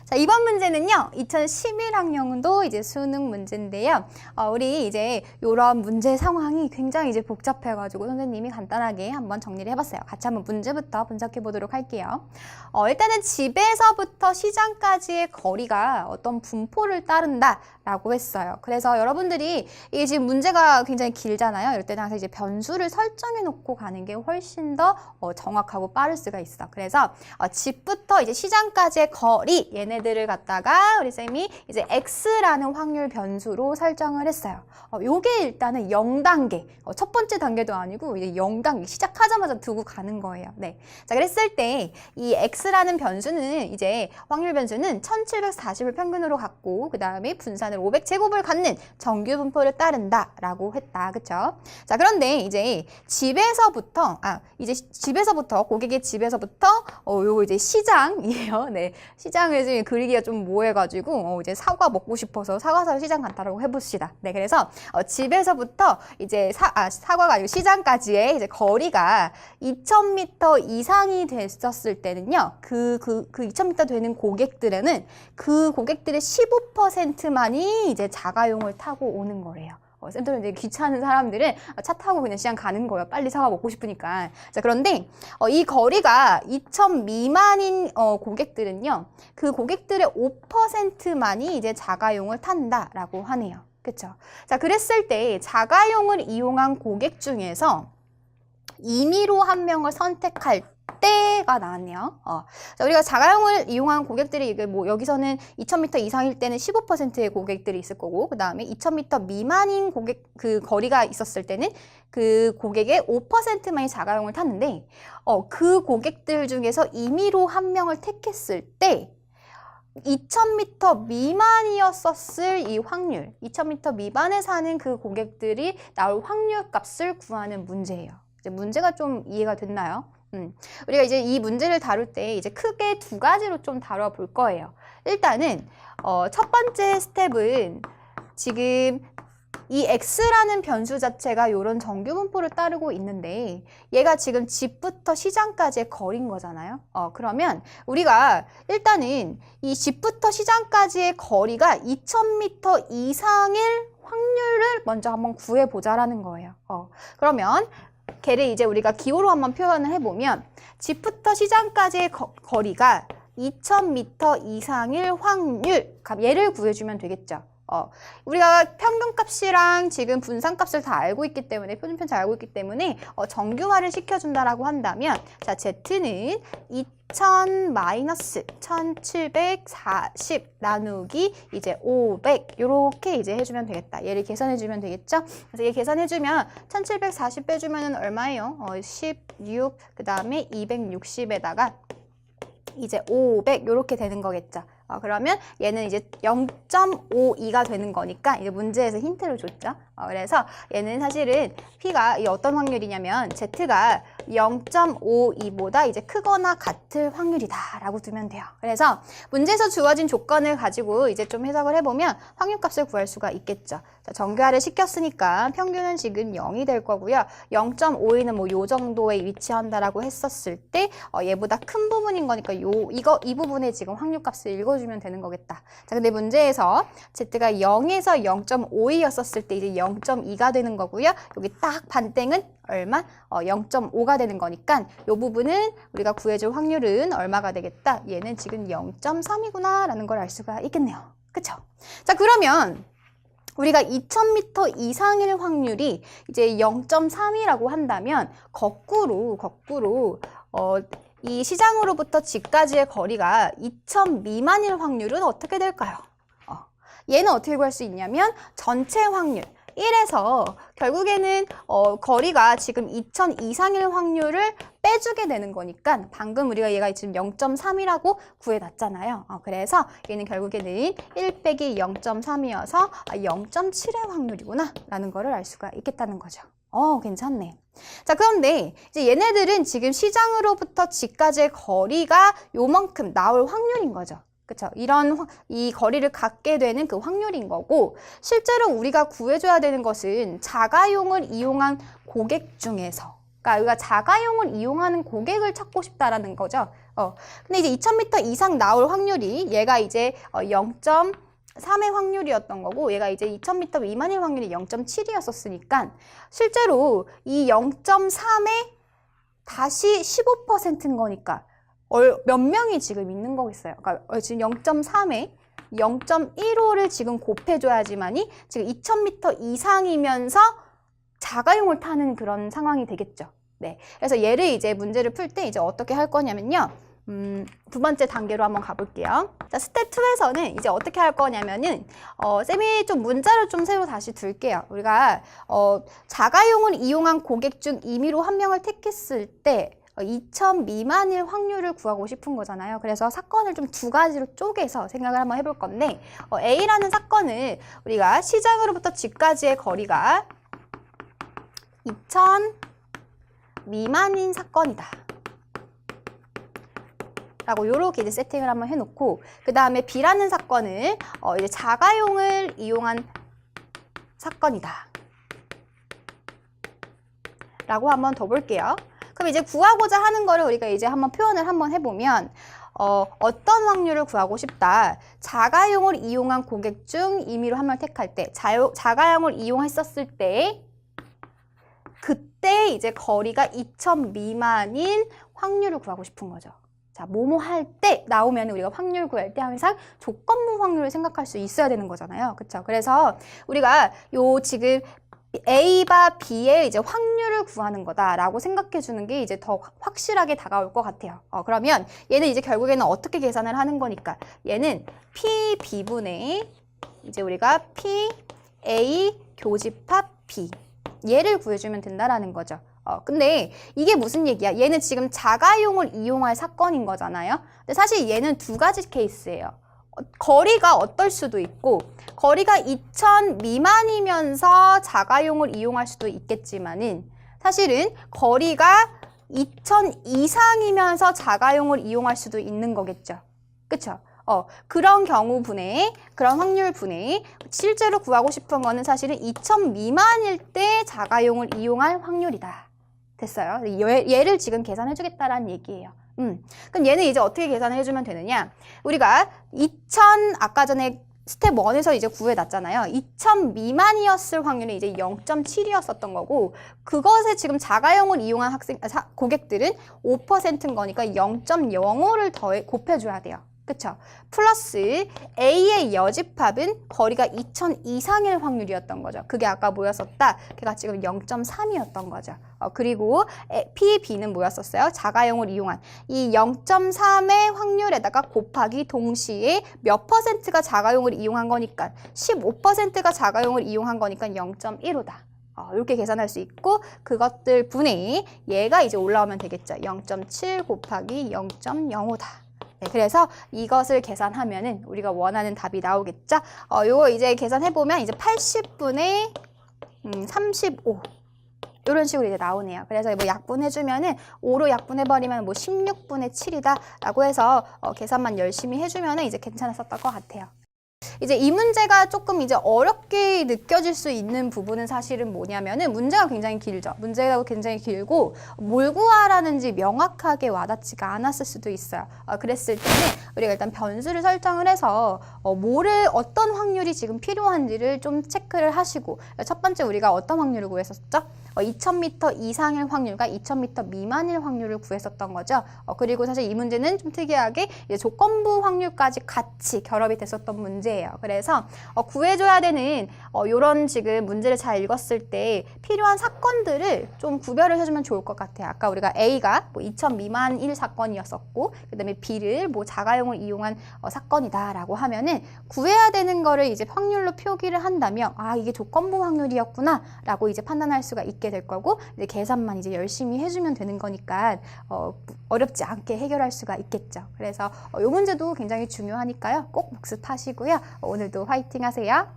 자, 이번 문제는요, 2011학년도 이제 수능 문제인데요. 우리 이제 이런 문제 상황이 굉장히 이제 복잡해가지고 선생님이 간단하게 한번 정리를 해봤어요. 같이 한번 문제부터 분석해 보도록 할게요. 일단은 집에서부터 시장까지의 거리가 어떤 분포를 따른다라고 했어요. 그래서 여러분들이 이게 지금 문제가 굉장히 길잖아요. 이럴 때는 항상 이제 변수를 설정해 놓고 가는 게 훨씬 더 정확하고 빠를 수가 있어. 그래서 집부터 이제 시장까지의 거리, 얘네들을 갖다가 우리 쌤이 이제 x라는 확률 변수로 설정을 했어요. 요게 일단은 0단계. 첫 번째 단계도 아니고 이제 0단계 시작하자마자 두고 가는 거예요. 네. 자, 그랬을 때 이 x라는 변수는 이제 확률 변수는 1740을 평균으로 갖고 그다음에 분산을 500제곱을 갖는 정규 분포를 따른다라고 했다. 그쵸? 자, 그런데 이제 집에서부터 고객의 집에서부터 요거 이제 시장이에요. 네. 시장을 지금 그리기가 좀 모해가지고 이제 사과 먹고 싶어서 사과 사러 시장 간다라고 해봅시다. 네, 그래서 집에서부터 이제 사과가 아니고 시장까지의 이제 거리가 2000m 이상이 됐었을 때는요, 그 2000m 되는 고객들에는 그 고객들의 15%만이 이제 자가용을 타고 오는 거래요. 쌤들은 이제 귀찮은 사람들은 차 타고 그냥 시장 가는 거예요. 빨리 사과 먹고 싶으니까. 자, 그런데 이 거리가 2,000 미만인 고객들은요, 그 고객들의 5%만이 이제 자가용을 탄다라고 하네요. 그쵸? 자, 그랬을 때 자가용을 이용한 고객 중에서 임의로 한 명을 선택할 때가 나왔네요. 자, 우리가 자가용을 이용한 고객들이 이게 뭐 여기서는 2000m 이상일 때는 15%의 고객들이 있을 거고, 그 다음에 2000m 미만인 고객 그 거리가 있었을 때는 그 고객의 5%만이 자가용을 탔는데, 그 고객들 중에서 임의로 한 명을 택했을 때 2000m 미만이었었을 이 확률, 2000m 미만에 사는 그 고객들이 나올 확률 값을 구하는 문제예요. 이제 문제가 좀 이해가 됐나요? 우리가 이제 이 문제를 다룰 때 이제 크게 두 가지로 좀 다뤄볼 거예요. 일단은 첫 번째 스텝은 지금 이 x라는 변수 자체가 이런 정규 분포를 따르고 있는데 얘가 지금 집부터 시장까지의 거리인 거잖아요. 그러면 우리가 일단은 이 집부터 시장까지의 거리가 2000m 이상일 확률을 먼저 한번 구해보자라는 거예요. 그러면 걔를 이제 우리가 기호로 한번 표현을 해보면 집부터 시장까지의 거리가 2000m 이상일 확률, 얘를 구해주면 되겠죠. 우리가 평균값이랑 지금 분산값을 다 알고 있기 때문에, 표준편 잘 알고 있기 때문에 정규화를 시켜준다라고 한다면, 자, z는 2000 마이너스 1740 나누기 이제 500 요렇게 이제 해주면 되겠다. 얘를 계산해주면 되겠죠? 그래서 얘 계산해주면 1740 빼주면 얼마예요? 16, 그 다음에 260에다가 이제 500 요렇게 되는 거겠죠. 그러면 얘는 이제 0.52가 되는 거니까 이제 문제에서 힌트를 줬죠. 그래서 얘는 사실은 P가 어떤 확률이냐면 Z가 0.52보다 이제 크거나 같을 확률이다 라고 두면 돼요. 그래서 문제에서 주어진 조건을 가지고 이제 좀 해석을 해보면 확률값을 구할 수가 있겠죠. 자, 정규화를 시켰으니까 평균은 지금 0이 될 거고요. 0.52는 뭐 요 정도에 위치한다라고 했었을 때 얘보다 큰 부분인 거니까 이 부분에 지금 확률값을 읽어주면 되는 거겠다. 자, 근데 문제에서 Z가 0에서 0.52였었을 때 이제 0.2가 되는 거고요. 여기 딱 반땡은 얼마? 0.5가 되는 거니까 이 부분은 우리가 구해줄 확률은 얼마가 되겠다? 얘는 지금 0.3이구나 라는 걸 알 수가 있겠네요. 그쵸? 자, 그러면 우리가 2000m 이상일 확률이 이제 0.3이라고 한다면 거꾸로 이 시장으로부터 집까지의 거리가 2000 미만일 확률은 어떻게 될까요? 얘는 어떻게 구할 수 있냐면 전체 확률 1에서 결국에는 거리가 지금 2000 이상일 확률을 빼주게 되는 거니까 방금 우리가 얘가 지금 0.3이라고 구해놨잖아요. 그래서 얘는 결국에는 1 빼기 0.3이어서 0.7의 확률이구나 라는 거를 알 수가 있겠다는 거죠. 괜찮네. 자, 그런데 이제 얘네들은 지금 시장으로부터 집까지의 거리가 요만큼 나올 확률인 거죠. 그쵸? 이 거리를 갖게 되는 그 확률인 거고, 실제로 우리가 구해줘야 되는 것은 자가용을 이용한 고객 중에서 그러니까 우리가 자가용을 이용하는 고객을 찾고 싶다라는 거죠. 근데 이제 2000m 이상 나올 확률이 얘가 이제 0.3의 확률이었던 거고 얘가 이제 2000m 미만일 확률이 0.7이었었으니까 실제로 이 0.3에 다시 15%인 거니까 몇 명이 지금 있는 거겠어요. 그러니까 지금 0.3에 0.15를 지금 곱해줘야지만이 지금 2000m 이상이면서 자가용을 타는 그런 상황이 되겠죠. 네. 그래서 얘를 이제 문제를 풀 때 이제 어떻게 할 거냐면요. 두 번째 단계로 한번 가볼게요. 자, 스텝 2에서는 이제 어떻게 할 거냐면은, 쌤이 좀 문자를 좀 새로 다시 둘게요. 우리가, 자가용을 이용한 고객 중 임의로 한 명을 택했을 때, 2000 미만일 확률을 구하고 싶은 거잖아요. 그래서 사건을 좀 두 가지로 쪼개서 생각을 한번 해볼 건데, A라는 사건을 우리가 시장으로부터 집까지의 거리가 2000 미만인 사건이다. 라고 요렇게 이제 세팅을 한번 해놓고 그 다음에 B라는 사건을 이제 자가용을 이용한 사건이다. 라고 한번 더 볼게요. 그럼 이제 구하고자 하는 거를 우리가 이제 한번 표현을 한번 해보면 어떤 확률을 구하고 싶다. 자가용을 이용한 고객 중 임의로 한 명 택할 때 자가용을 이용했었을 때 그때 이제 거리가 2000 미만인 확률을 구하고 싶은 거죠. 자, 뭐뭐 할 때 나오면 우리가 확률 구할 때 항상 조건부 확률을 생각할 수 있어야 되는 거잖아요. 그쵸? 그래서 우리가 요 지금 A와 B의 이제 확률을 구하는 거다라고 생각해 주는 게 이제 더 확실하게 다가올 것 같아요. 그러면 얘는 이제 결국에는 어떻게 계산을 하는 거니까 얘는 PB분의 이제 우리가 PA 교집합 B 얘를 구해주면 된다라는 거죠. 근데 이게 무슨 얘기야? 얘는 지금 자가용을 이용할 사건인 거잖아요. 근데 사실 얘는 두 가지 케이스예요. 거리가 어떨 수도 있고 거리가 2000 미만이면서 자가용을 이용할 수도 있겠지만은 사실은 거리가 2000 이상이면서 자가용을 이용할 수도 있는 거겠죠. 그쵸? 그런 경우 분해, 그런 확률 분해 실제로 구하고 싶은 거는 사실은 2000 미만일 때 자가용을 이용할 확률이다. 됐어요? 얘를 지금 계산해 주겠다라는 얘기예요. 그럼 얘는 이제 어떻게 계산을 해주면 되느냐? 우리가 2000 아까 전에 스텝 1에서 이제 구해놨잖아요. 2000 미만이었을 확률이 이제 0.7이었었던 거고 그것에 지금 자가용을 이용한 고객들은 5%인 거니까 0.05를 곱해줘야 돼요. 그쵸? 플러스 A의 여집합은 거리가 2000 이상일 확률이었던 거죠. 그게 아까 뭐였었다? 걔가 지금 0.3이었던 거죠. 그리고 P, B는 뭐였었어요? 자가용을 이용한 이 0.3의 확률에다가 곱하기 동시에 몇 %가 자가용을 이용한 거니까 15%가 자가용을 이용한 거니까 0.15다. 이렇게 계산할 수 있고 그것들 분의 얘가 이제 올라오면 되겠죠. 0.7 곱하기 0.05다. 네, 그래서 이것을 계산하면은 우리가 원하는 답이 나오겠죠? 요거 이제 계산해보면 이제 80분의 35 이런 식으로 이제 나오네요. 그래서 뭐 약분해주면은 5로 약분해버리면 뭐 16분의 7이다 라고 해서 계산만 열심히 해주면은 이제 괜찮았었던 것 같아요. 이제 이 문제가 조금 이제 어렵게 느껴질 수 있는 부분은 사실은 뭐냐면은 문제가 굉장히 길죠. 문제가 굉장히 길고 뭘 구하라는지 명확하게 와닿지가 않았을 수도 있어요. 그랬을 때는 우리가 일단 변수를 설정을 해서 어떤 확률이 지금 필요한지를 좀 체크를 하시고 첫 번째 우리가 어떤 확률을 구했었죠? 2000m 이상일 확률과 2000m 미만일 확률을 구했었던 거죠. 그리고 사실 이 문제는 좀 특이하게 이제 조건부 확률까지 같이 결합이 됐었던 문제예요. 그래서 구해줘야 되는 이런 지금 문제를 잘 읽었을 때 필요한 사건들을 좀 구별을 해주면 좋을 것 같아요. 아까 우리가 A가 뭐 2000 미만일 사건이었었고 그 다음에 B를 뭐 자가용을 이용한 사건이다라고 하면은 구해야 되는 거를 이제 확률로 표기를 한다면 아 이게 조건부 확률이었구나 라고 이제 판단할 수가 있게 될 거고 이제 계산만 이제 열심히 해주면 되는 거니까 어렵지 않게 해결할 수가 있겠죠. 그래서 이 문제도 굉장히 중요하니까요. 꼭 복습하시고요. 오늘도 화이팅 하세요.